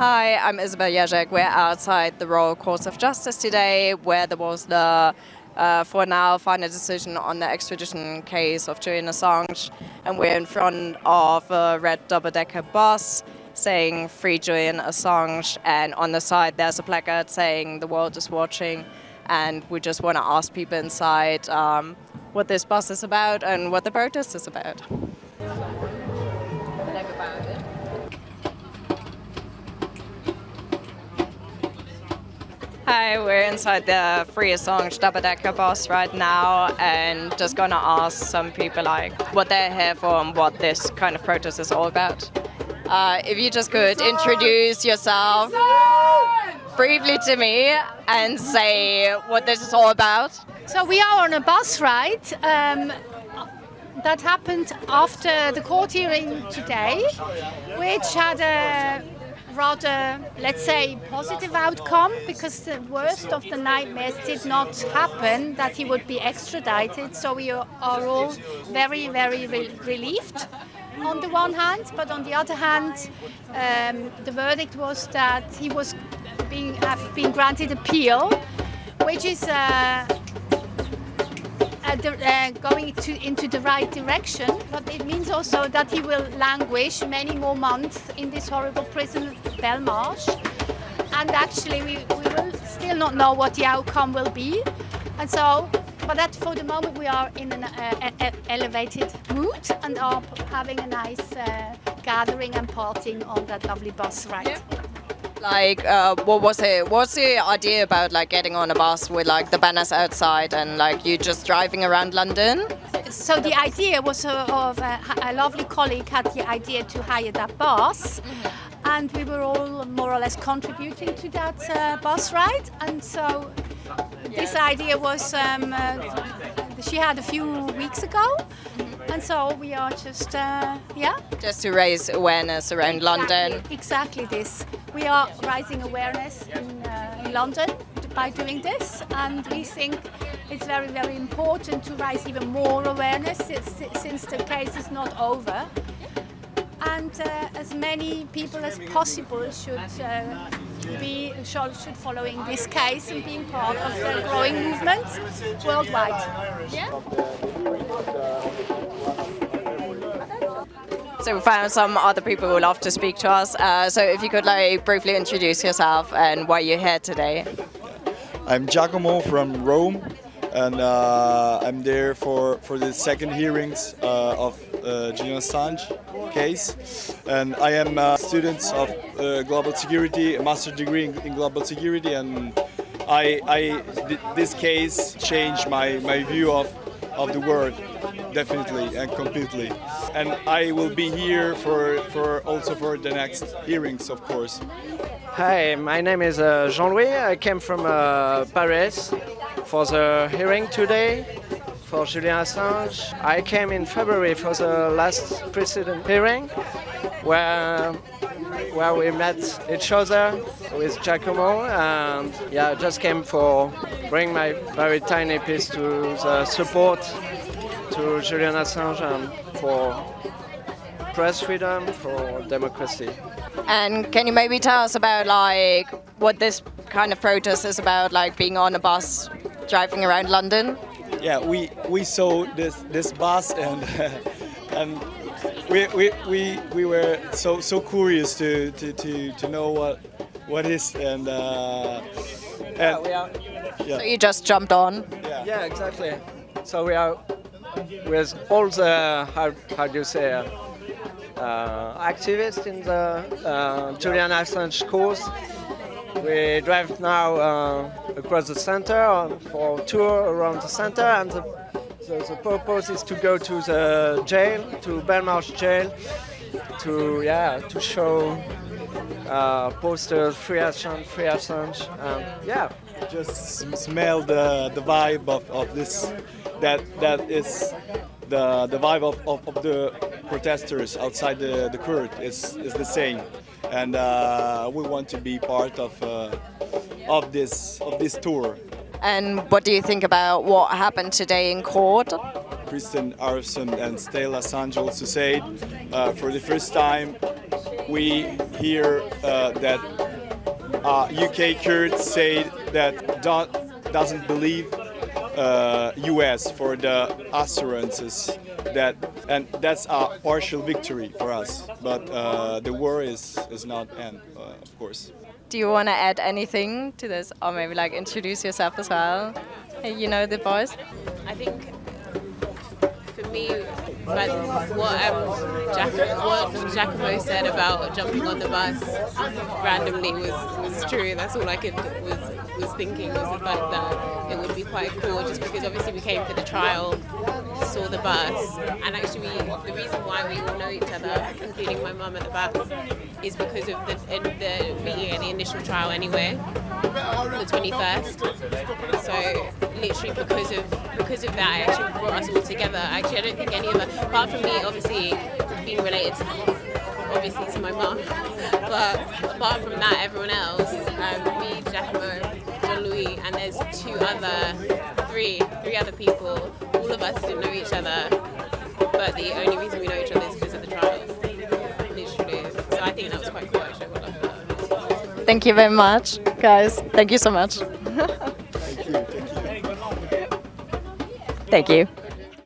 Hi, I'm Isabel Jezek. We're outside the Royal Court of Justice today, where there was the, for now, final decision on the extradition case of Julian Assange. And we're in front of a red double-decker bus saying "Free Julian Assange." And on the side, there's a placard saying "The world is watching." And we just want to ask people inside what this bus is about and what the protest is about. Hi, we're inside the Free Assange double-decker bus right now and just gonna ask some people like what they're here for and what this kind of protest is all about. If you just could introduce yourself briefly to me and say what this is all about. So we are on a bus ride that happened after the court hearing today, which had a rather, let's say, positive outcome, because the worst of the nightmares did not happen, that he would be extradited. So we are all very, very relieved on the one hand, but on the other hand, the verdict was that he was have been granted appeal, which is going into the right direction, but it means also that he will languish many more months in this horrible prison, Belmarsh, and actually we will still not know what the outcome will be, and so, but that for the moment we are in an elevated mood and are having a nice gathering and partying on that lovely bus ride. Yeah. Like, what was it? What's the idea about like getting on a bus with like the banners outside and like you just driving around London? So the idea was of a lovely colleague had the idea to hire that bus, and we were all more or less contributing to that bus ride. And so this idea was she had a few weeks ago. And so we are just, Just to raise awareness around London. Exactly this. We are raising awareness in London by doing this, and we think it's very, very important to raise even more awareness since the case is not over. And as many people as possible should following this case and being part of the growing movement worldwide. Yeah. So we found some other people who love to speak to us. So if you could like briefly introduce yourself and why you're here today. I'm Giacomo from Rome, and I'm there for the second hearings of Julian Assange case. And I am a student of global security, a master's degree in global security, and this case changed my view of the world, definitely and completely. And I will be here also for the next hearings, of course. Hi, my name is Jean-Louis. I came from Paris for the hearing today for Julian Assange. I came in February for the last precedent hearing where we met each other with Giacomo, and I just came for bring my very tiny piece to the support to Julian Assange and for press freedom, for democracy. And can you maybe tell us about like what this kind of protest is about, like being on a bus driving around London? Yeah, we saw this bus and and we were so curious to know what is and So you just jumped on? Yeah, exactly. So we are with all the how do you say activists in the Julian Assange cause. We drive now across the center for a tour around the center, and the purpose is to go to the jail, to Belmarsh jail, to show posters, free Assange, just smell the vibe of this. That is the vibe of the protesters outside the court is the same, and we want to be part of this tour. And what do you think about what happened today in court? Kristen Arson and Stella Assange also said for the first time we hear that UK Kurds say that doesn't believe US for the assurances and that's a partial victory for us. But the war is not end, of course. Do you want to add anything to this, or maybe like introduce yourself as well? You know the boys. I think for me, but what Giacomo said about jumping on the bus randomly was true. That's all I was thinking, was the fact that it would be quite cool, just because obviously we came for the trial, saw the bus, and actually the reason why we all know each other, including my mum at the back, is because of the meeting at the initial trial anyway, the 21st. So literally because of that, it actually brought us all together. Actually, I don't think any of us, apart from me, obviously being related to my mum, but apart from that, everyone else, me, Giacomo, Jean-Louis, and there's three other people. All of us didn't know each other, but the only reason we know each other is because of the trials. Literally. So I think that was quite cool, actually. I love that. Thank you very much, guys. Thank you so much. Thank you. Thank you.